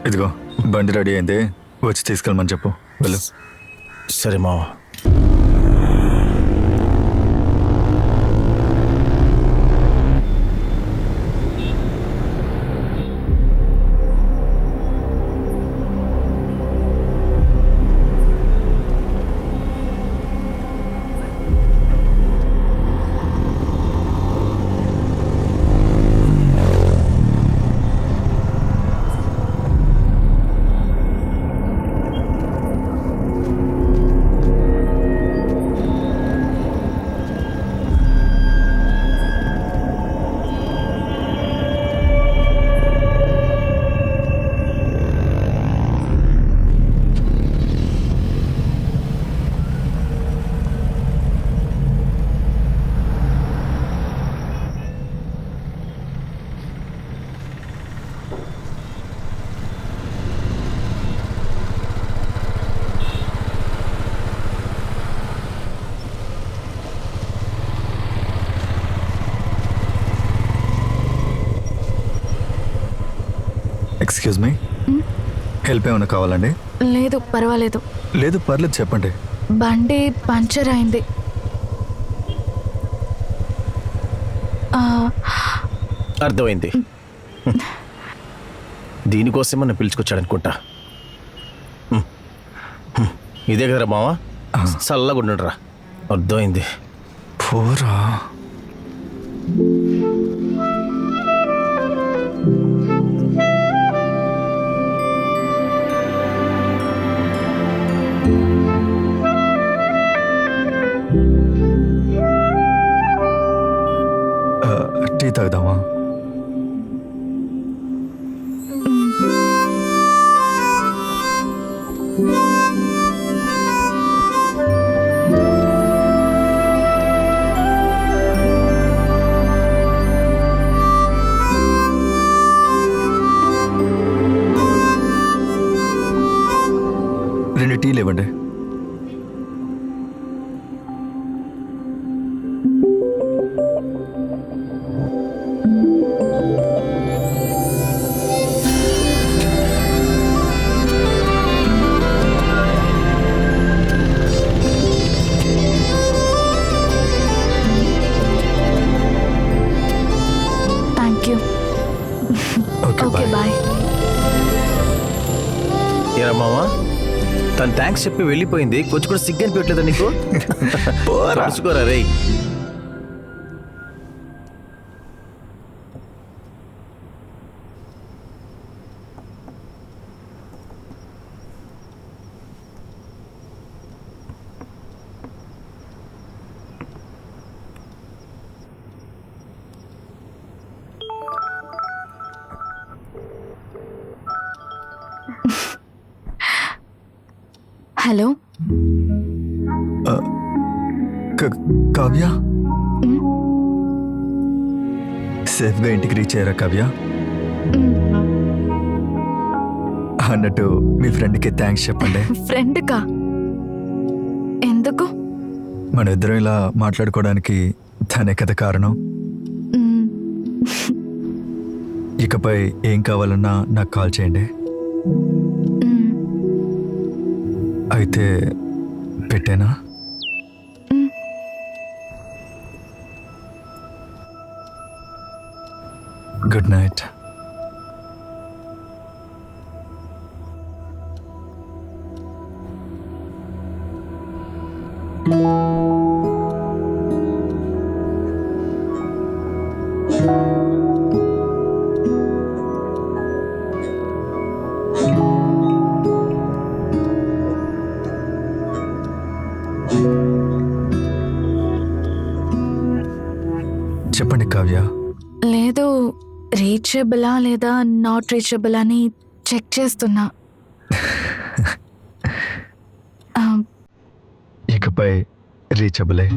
ఇదిగో బండి రెడీ అయింది, వచ్చి తీసుకెళ్ళమని చెప్పు. వెళ్ళు. సరే మావా. ఎక్స్క్యూజ్ మీ, హెల్ప్ ఏమైనా కావాలండి? లేదు పర్వాలేదు. లేదు పర్లేదు, చెప్పండి. బండి పంచర్ అయింది. అర్థమైంది. దీనికోసం మనం పిలుచుకొచ్చాడనుకుంటా. ఇదే కదరా మావా, చల్లగా ఉండరా. అర్థమైంది. పోరా. టీ తాగుదామా? రెండు టీలు ఇవ్వండి. Okay bye. ఏరా మావా, తను థ్యాంక్స్ చెప్పి వెళ్ళిపోయింది, కొంచెం కూడా సిగ్గు అనిపించట్లేదా నీకు? రాసుకోరా రే. హలో కావ్య, సేఫ్గా ఇంటికి రీచ్ అయ్యారా కావ్య? అన్నట్టు మీ ఫ్రెండ్కి థ్యాంక్స్ చెప్పండి. ఫ్రెండ్కా? ఎందుకు? మన ఇద్దరం ఇలా మాట్లాడుకోవడానికి తనే కదా కారణం. ఇకపై ఏం కావాలన్నా నాకు కాల్ చేయండి. అయితే పెట్టేనా? Good night. చెప్పండి కావ్య. లేదు, రీచబులా లేదా నాట్ రీచబుల్ అని చెక్ చేస్తున్నా. ఇకపై రీచబులే.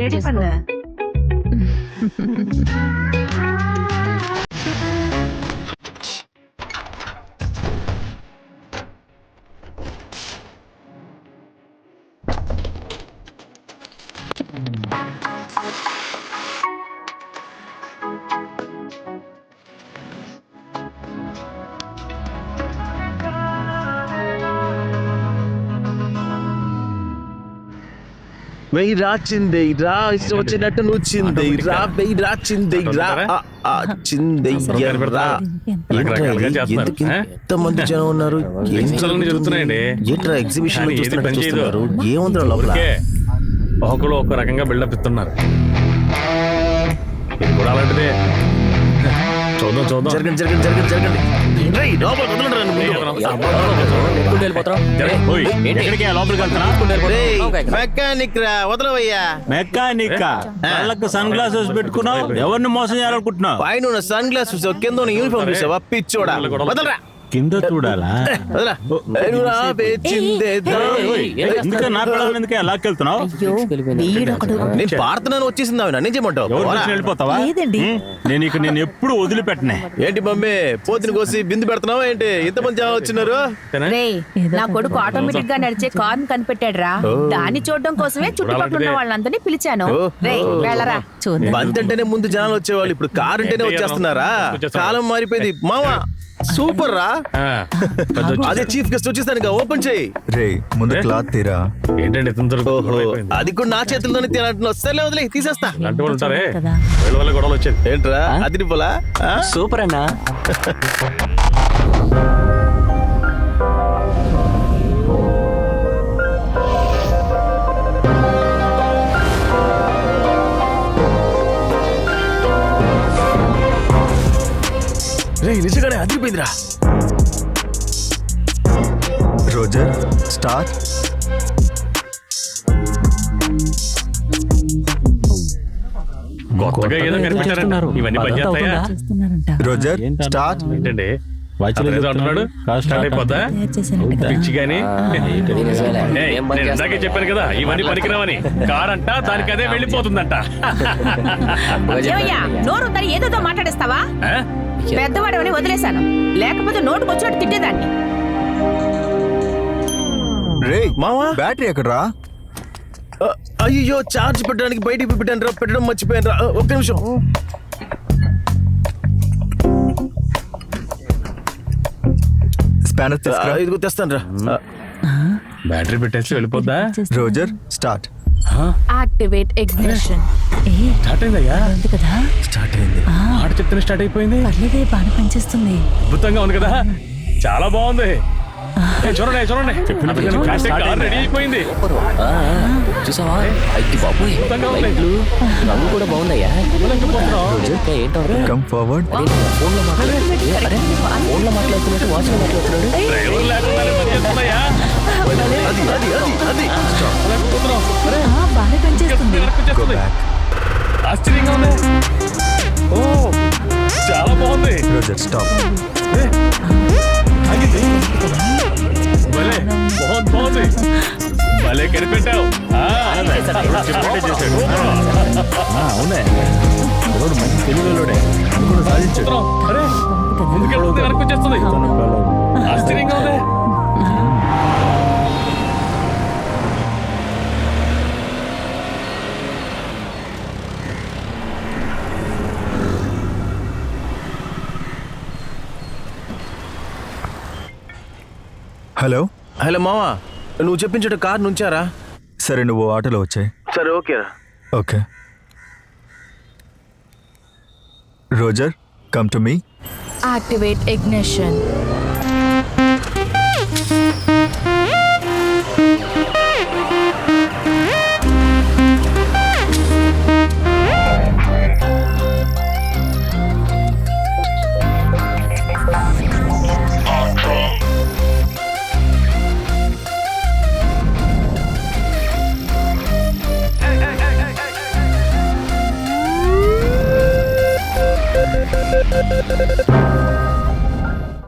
ரெடி பண்ணு. వెయ్యి రాచిందేయ్రా ఇష్టం వచ్చినట్టు నువ్వు చిందేయ్రా వెయ్యి రాచిందేయ్రా చిందెయ్యరా. ఎంతమంది జనం ఉన్నారు? ఏంట్రా ఎగ్జిబిషన్ చూస్తున్నారు? ఏముందిరా లోపల? ఒకరు ఒక రకంగా బిల్డప్ ఇస్తున్నారు. ఇది కూడా అలాంటిదే. చూద్దాం చూద్దాం. జరగండి జరగండి జరగండి జరగండి. మెకానిక్ రా, వదలవయ్యా. మెకానిక్ కళ్ళకు సన్ గ్లాసెస్ పెట్టుకున్నావు, ఎవరిని మోసం చేయాలనుకుంటున్నావు? పైన సన్ గ్లాస్ చూసావు, కింద యూనిఫామ్ చూసావా? పిచ్చోడా, వదలరా. కింద చూడాలా? ఇంకా నా పిల్లలు ఎందుకే లాక్కెళ్తున్నావు? నేను పాడుతున్నాను, వచ్చేసింది ఆమె. నేను చేయమంటావు? వెళ్ళిపోతావా? నేను ఇక నేను ఎప్పుడు వదిలిపెట్టనే. ఏంటి మమ్మీ, పోతిని కోసి బిందు పెడుతున్నావా ఏంటి? ఇంతమంది జనం వచ్చినారు. నా కొడుకు ఆటోమేటిక్ గా నడిచే కార్ కనిపెట్టాడు రా. దాన్ని చూడడం కోసమే చుట్టుపక్కల ఉన్న వాళ్ళందరినీ పిలిచాను. వెళ్ళరా. బంతి అంటేనే ముందు జనాలు వచ్చేవాళ్ళు, ఇప్పుడు కార్ అంటేనే వచ్చేస్తున్నారా? కాలం మారిపోయింది మావా. సూపర్ రా. అదే చీఫ్ గెస్ట్ వచ్చేసాను, ఓపెన్ చేయి. రే ముందు క్లాత్ తీరా. ఏంటండి అది కూడా నా చేతుల్లోనే తినంటున్నావు. సరే వదిలే, తీసేస్తా. అలాంటి వాళ్ళు ఉంటారే, వీళ్ళ వల్ల గొడవలు వచ్చేది. ఏంట్రా అది పోలా? సూపర్ అన్నా. నిజంగానే అదిరిపోయిందిరా. Roger start. కొత్తగా ఏదో కనిపెట్టారంటున్నారు. ఇవన్నీ పని చేస్తాయా? Roger start. ఏంటండి అంటున్నాడు? స్టార్ట్ అయిపోద్దా? పిచ్చి గాని. నేను ఇందాకే చెప్పాను కదా, ఇవన్నీ పనికిరావని. కార్ అంట దానికి అదే వెళ్ళిపోతుందంట. నోరు ఏదో మాట్లాడేస్తావా? పెద్దవాడవని వదిలేశాను, లేకపోతే నోటుకు వచ్చినట్టు తిట్టేదాన్ని. రే మావా, బ్యాటరీ ఎక్కడరా? అయ్యో, చార్జ్ పెట్టడానికి బయటికి పెట్టాను రా, పెట్టడం మర్చిపోయాను రా. ఒక్క నిమిషం. స్పానర్ తీసుకురా. ఇదిగో తెస్తాను రా. బ్యాటరీ పెట్టేసి వెళ్ళిపోద్దా? Roger start. Activate ignition. Start అయిందయ్యా. స్టార్ట్ అయింది. ఆట చెప్తేనే స్టార్ట్ అయిపోయింది. బాగా పనిచేస్తుంది. అద్భుతంగా ఉంది కదా, చాలా బాగుంది. చూడండి చూడండి, రెడీ అయిపోయింది. చూసావా? అయ్యి బాబోయ్, లైట్లు రంగు కూడా బాగుందయ్యా. Come forward. ఫోన్ లో మాట్లాడుతున్నట్టు వాచ్ లో మాట్లాడుతున్నాడు. డ్రైవర్ లేకుండానే పని చేస్తున్నాయా? బాగా పనిచేస్తుంది. Go back. ఆశ్చర్యంగా ఉంది. ఓ చాలా బాగుంది. Roger stop. భలే బాగుంది. భలే కనిపెట్టావు. అవునే, మంచి తెలుగులోడే సాధించాడు. అరే ముందుకెళ్తుంది, వెనక్కి వచ్చేస్తుంది. ఆశ్చర్యంగా ఉంది. హలో హలో మావా, నువ్వు చెప్పించట కార్ నుంచారా? సరే నువ్వు ఆటోలో వచ్చాయి. సరే okay. Okay Roger, come to me. Activate ignition.